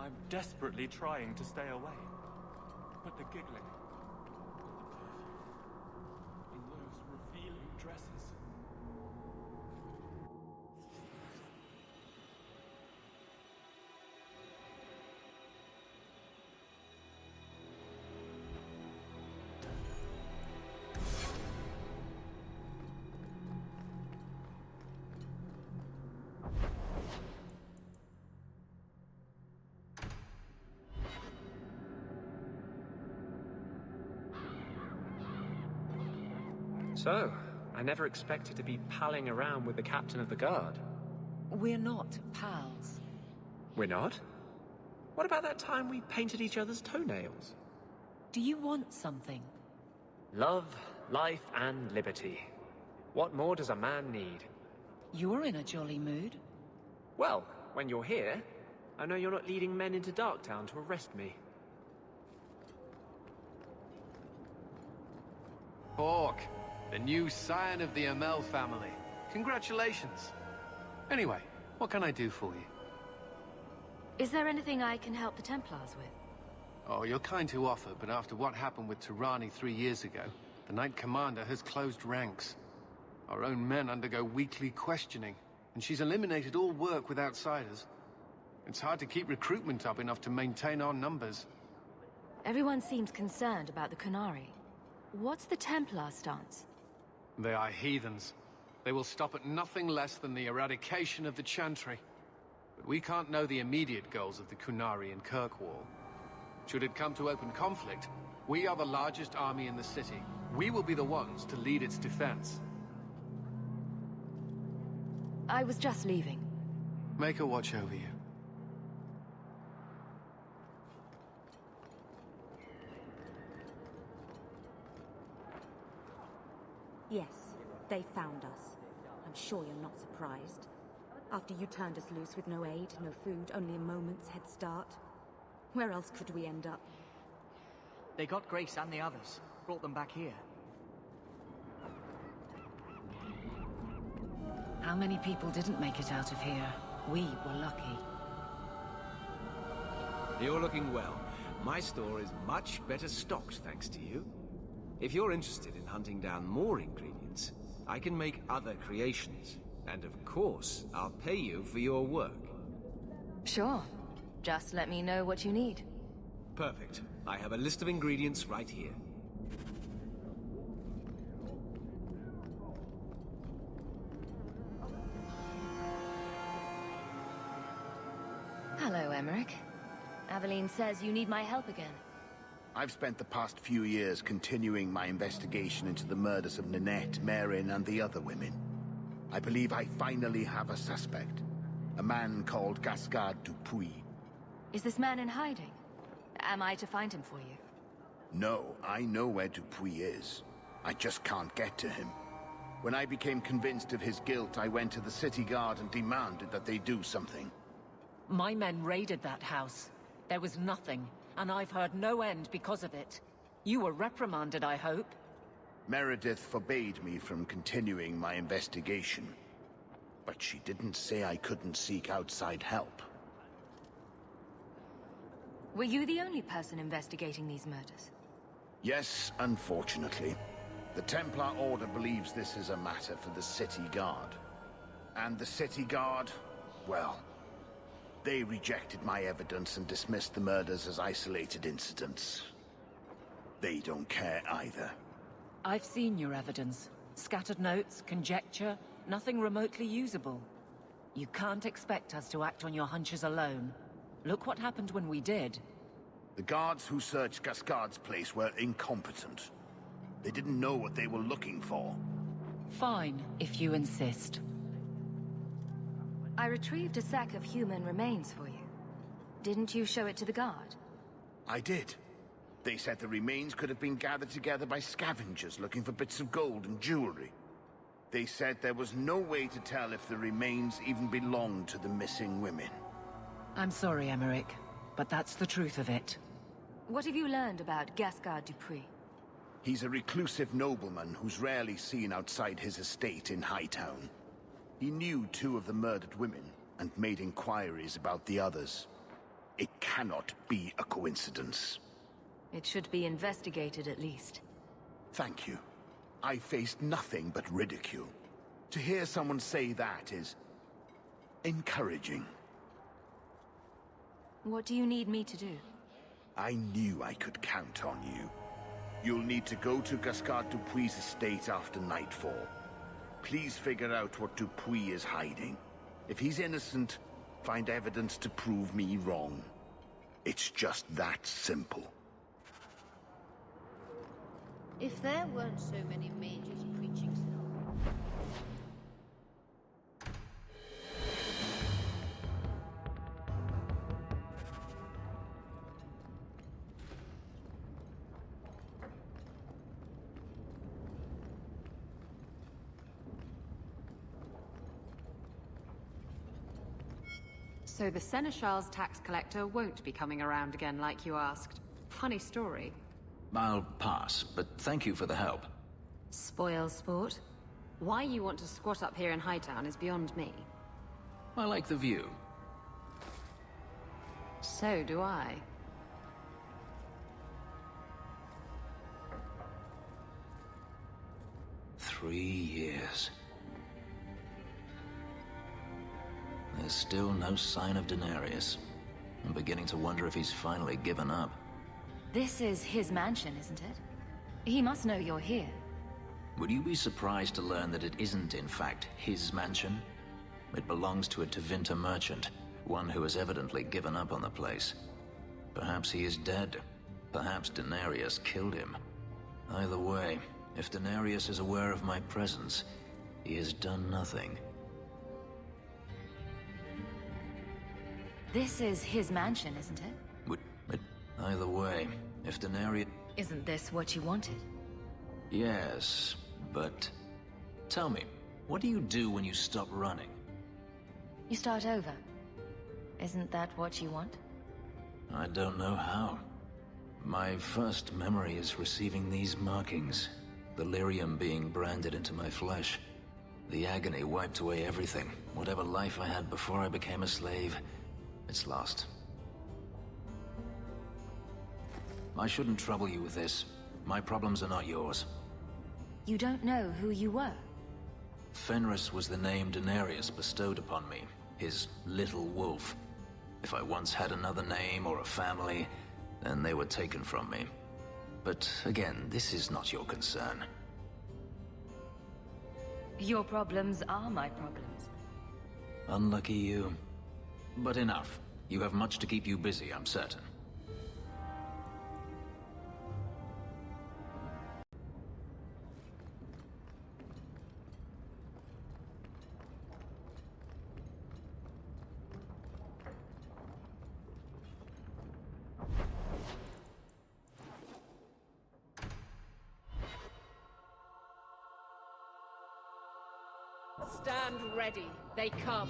I'm desperately trying to stay away. But the giggling... and those revealing dresses... So, I never expected to be palling around with the captain of the guard. We're not pals. We're not? What about that time we painted each other's toenails? Do you want something? Love, life, and liberty. What more does a man need? You're in a jolly mood. Well, when you're here, I know you're not leading men into Darktown to arrest me. Hawke, the new scion of the Amel family. Congratulations. Anyway, what can I do for you? Is there anything I can help the Templars with? Oh, you're kind to offer, but after what happened with Tirani 3 years ago, the Knight Commander has closed ranks. Our own men undergo weekly questioning, and she's eliminated all work with outsiders. It's hard to keep recruitment up enough to maintain our numbers. Everyone seems concerned about the Qunari. What's the Templar stance? They are heathens. They will stop at nothing less than the eradication of the Chantry. But we can't know the immediate goals of the Qunari in Kirkwall. Should it come to open conflict, we are the largest army in the city. We will be the ones to lead its defense. I was just leaving. Make her watch over you. Yes, they found us. I'm sure you're not surprised. After you turned us loose with no aid, no food, only a moment's head start. Where else could we end up? They got Grace and the others. Brought them back here. How many people didn't make it out of here? We were lucky. You're looking well. My store is much better stocked, thanks to you. If you're interested in hunting down more ingredients, I can make other creations. And of course, I'll pay you for your work. Sure. Just let me know what you need. Perfect. I have a list of ingredients right here. Hello, Emmerich. Aveline says you need my help again. I've spent the past few years continuing my investigation into the murders of Nanette, Marin, and the other women. I believe I finally have a suspect. A man called Gascard Dupuis. Is this man in hiding? Am I to find him for you? No, I know where Dupuis is. I just can't get to him. When I became convinced of his guilt, I went to the city guard and demanded that they do something. My men raided that house. There was nothing, and I've heard no end because of it. You were reprimanded, I hope? Meredith forbade me from continuing my investigation. But she didn't say I couldn't seek outside help. Were you the only person investigating these murders? Yes, unfortunately. The Templar Order believes this is a matter for the City Guard. And the City Guard, well, they rejected my evidence and dismissed the murders as isolated incidents. They don't care either. I've seen your evidence. Scattered notes, conjecture, nothing remotely usable. You can't expect us to act on your hunches alone. Look what happened when we did. The guards who searched Gascard's place were incompetent. They didn't know what they were looking for. Fine, if you insist. I retrieved a sack of human remains for you. Didn't you show it to the guard? I did. They said the remains could have been gathered together by scavengers looking for bits of gold and jewelry. They said there was no way to tell if the remains even belonged to the missing women. I'm sorry, Emmerich, but that's the truth of it. What have you learned about Gascard Dupuis? He's a reclusive nobleman who's rarely seen outside his estate in Hightown. He knew 2 of the murdered women and made inquiries about the others. It cannot be a coincidence. It should be investigated at least. Thank you. I faced nothing but ridicule. To hear someone say that is encouraging. What do you need me to do? I knew I could count on you. You'll need to go to Gascard Dupuy's estate after nightfall. Please figure out what Dupuy is hiding. If he's innocent, find evidence to prove me wrong. It's just that simple. If there weren't so many mages preaching so. So the Seneschal's tax collector won't be coming around again like you asked. Funny story. I'll pass, but thank you for the help. Spoil sport? Why you want to squat up here in Hightown is beyond me. I like the view. So do I. Three years. There's still no sign of Denarius. I'm beginning to wonder if he's finally given up. This is his mansion, isn't it? He must know you're here. Would you be surprised to learn that it isn't, in fact, his mansion? It belongs to a Tevinter merchant, one who has evidently given up on the place. Perhaps he is dead. Perhaps Denarius killed him. Either way, if Denarius is aware of my presence, he has done nothing. This is his mansion, isn't it? Either way, if Denarius... Isn't this what you wanted? Yes, but... Tell me, what do you do when you stop running? You start over. Isn't that what you want? I don't know how. My first memory is receiving these markings. The lyrium being branded into my flesh. The agony wiped away everything. Whatever life I had before I became a slave, it's lost. I shouldn't trouble you with this. My problems are not yours. You don't know who you were? Fenris was the name Denarius bestowed upon me. His little wolf. If I once had another name or a family, then they were taken from me. But again, this is not your concern. Your problems are my problems. Unlucky you. But enough. You have much to keep you busy, I'm certain. Stand ready. They come.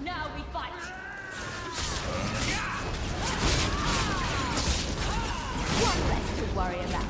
Now we fight! One less to worry about.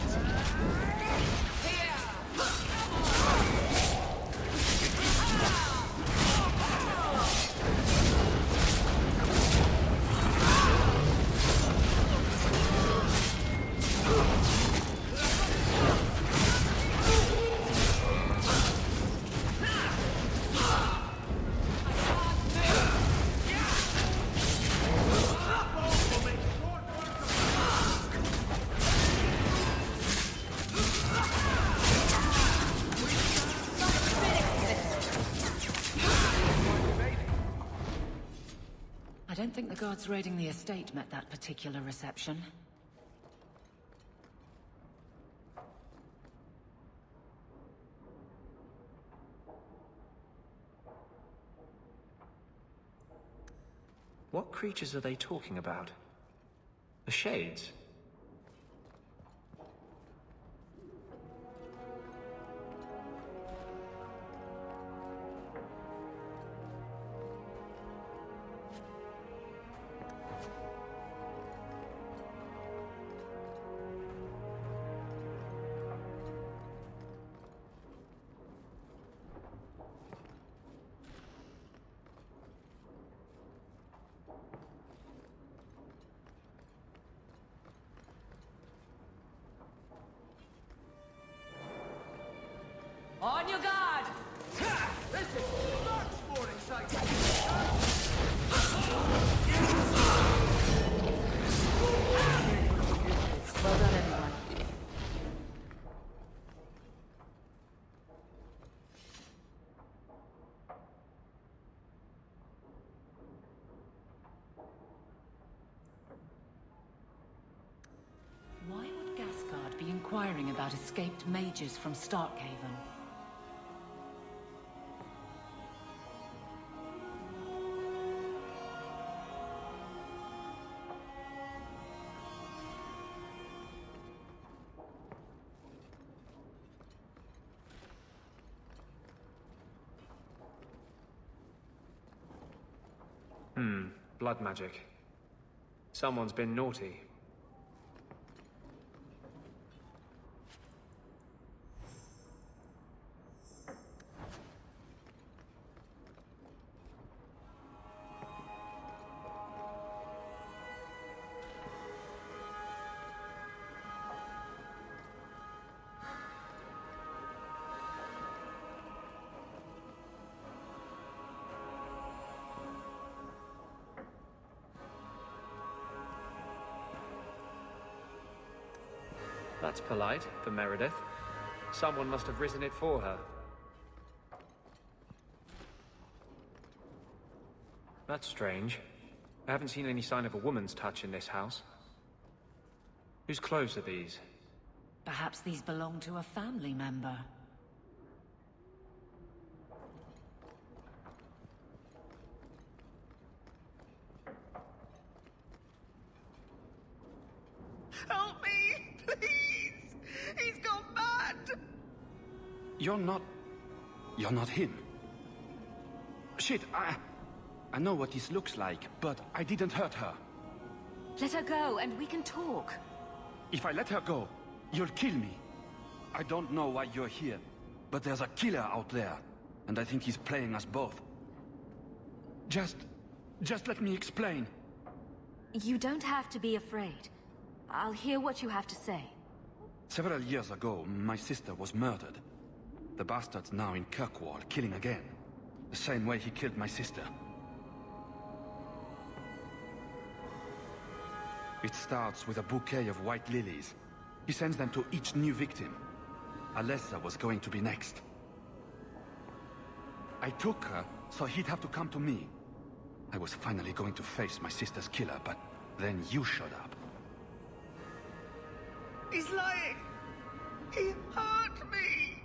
the guards raiding the estate met that particular reception. What creatures are they talking about? The Shades? On your guard! This is much more exciting! Well done, everyone. Why would Gasgard be inquiring about escaped mages from Starkhaven? Blood magic. Someone's been naughty. That's polite for Meredith. Someone must have risen it for her. That's strange. I haven't seen any sign of a woman's touch in this house. Whose clothes are these? Perhaps these belong to a family member. Help me, please! He's gone mad! You're not him. Shit, I know what this looks like, but I didn't hurt her. Let her go, and we can talk. If I let her go, you'll kill me. I don't know why you're here, but there's a killer out there, and I think he's playing us both. Just let me explain. You don't have to be afraid. I'll hear what you have to say. Several years ago, my sister was murdered. The bastard's now in Kirkwall, killing again. The same way he killed my sister. It starts with a bouquet of white lilies. He sends them to each new victim. Alessa was going to be next. I took her, so he'd have to come to me. I was finally going to face my sister's killer, but then you showed up. He's lying! He hurt me!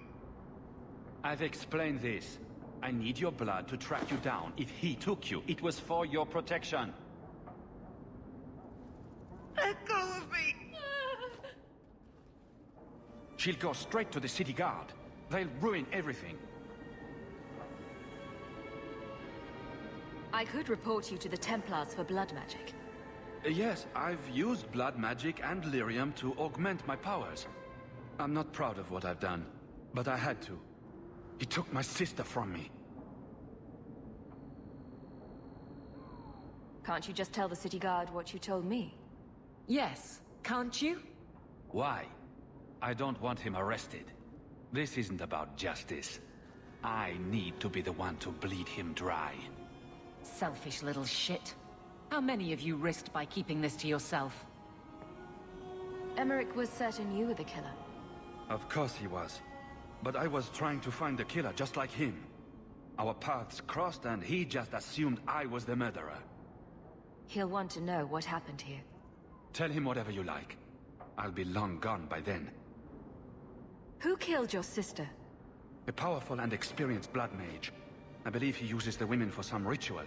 I've explained this. I need your blood to track you down. If he took you, it was for your protection. Let go of me! She'll go straight to the city guard. They'll ruin everything. I could report you to the Templars for blood magic. Yes, I've used blood magic and lyrium to augment my powers. I'm not proud of what I've done, but I had to. He took my sister from me. Can't you just tell the city guard what you told me? Yes, can't you? Why? I don't want him arrested. This isn't about justice. I need to be the one to bleed him dry. Selfish little shit. How many of you risked by keeping this to yourself? Emmerich was certain you were the killer. Of course he was. But I was trying to find the killer just like him. Our paths crossed and he just assumed I was the murderer. He'll want to know what happened here. Tell him whatever you like. I'll be long gone by then. Who killed your sister? A powerful and experienced blood mage. I believe he uses the women for some ritual.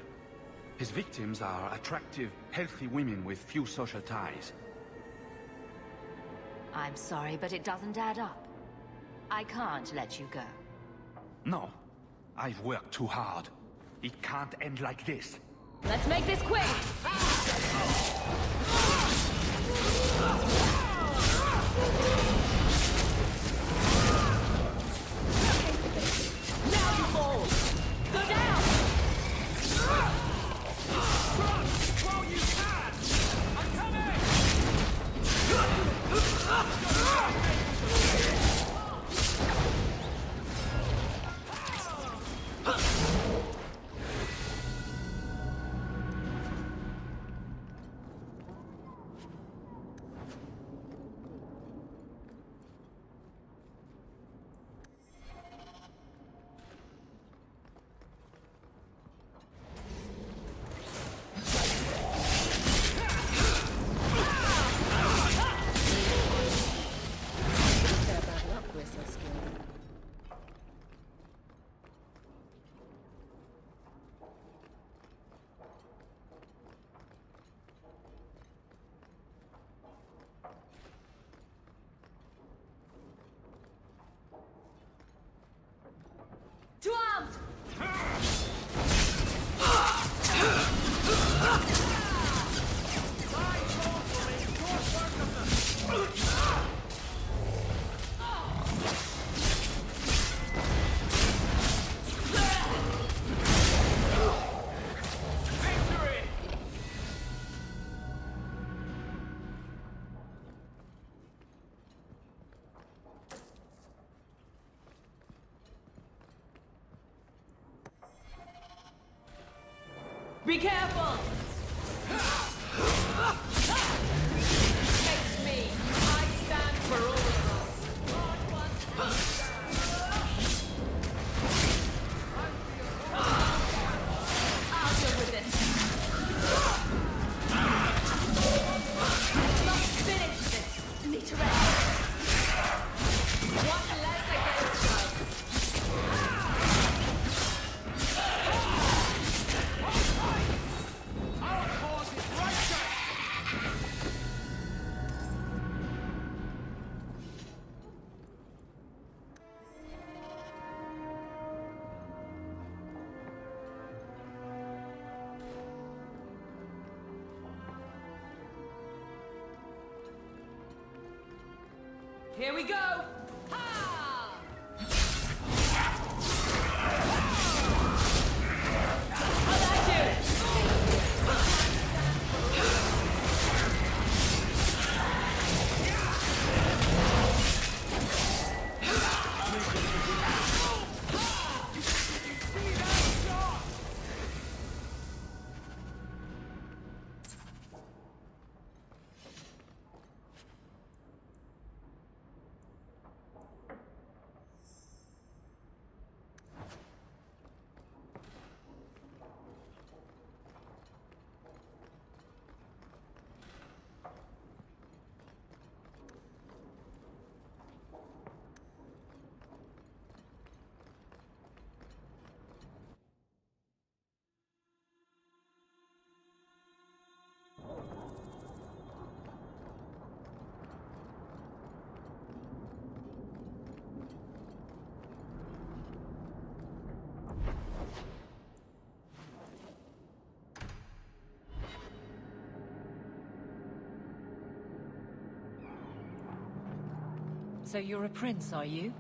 His victims are attractive, healthy women with few social ties. I'm sorry, but it doesn't add up. I can't let you go. No. I've worked too hard. It can't end like this. Let's make this quick! Now you fall! Go down! Run! While you can! I'm coming! To arms! Be careful! Face me! I stand for all of us! I'll deal with this! Must finish this! Need to rest! One less against us! Our cause is righteous! Here we go! Ha! How'd that do? So you're a prince, are you?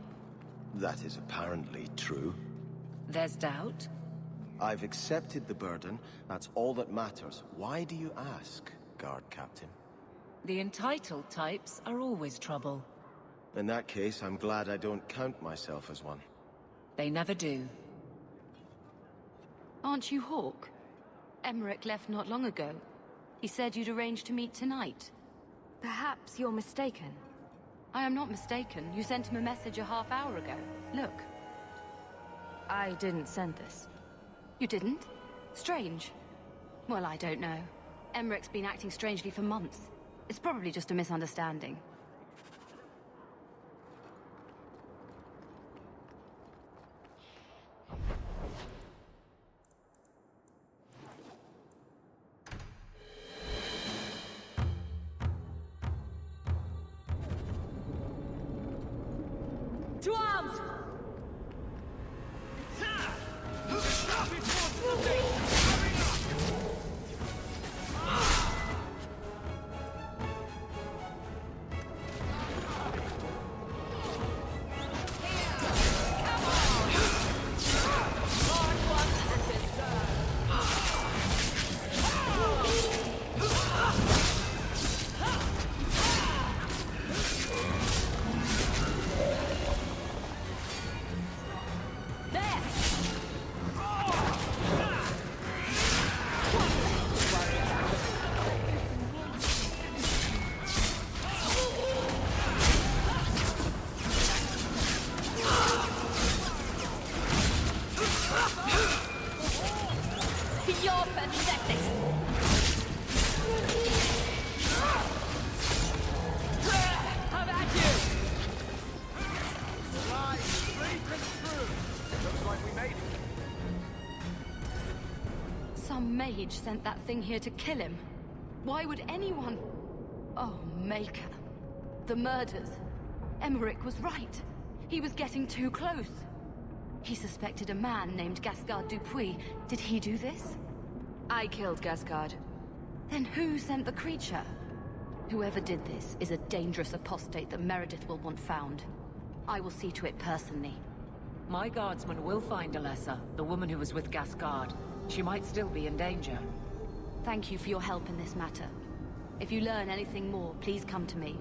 That is apparently true. There's doubt? I've accepted the burden. That's all that matters. Why do you ask, guard captain? The entitled types are always trouble. In that case, I'm glad I don't count myself as one. They never do. Aren't you Hawke? Emmerich left not long ago. He said you'd arranged to meet tonight. Perhaps you're mistaken. I am not mistaken. You sent him a message a half hour ago. Look. I didn't send this. You didn't? Strange. Well, I don't know. Emmerich's been acting strangely for months. It's probably just a misunderstanding. To arms! You're pathetic! How about you? Right, straight and through. Looks like we made it. Some mage sent that thing here to kill him. Why would anyone... Oh, Maker. The murders. Emmerich was right. He was getting too close. He suspected a man named Gascard Dupuis. Did he do this? I killed Gascard. Then who sent the creature? Whoever did this is a dangerous apostate that Meredith will want found. I will see to it personally. My guardsman will find Alessa, the woman who was with Gascard. She might still be in danger. Thank you for your help in this matter. If you learn anything more, please come to me.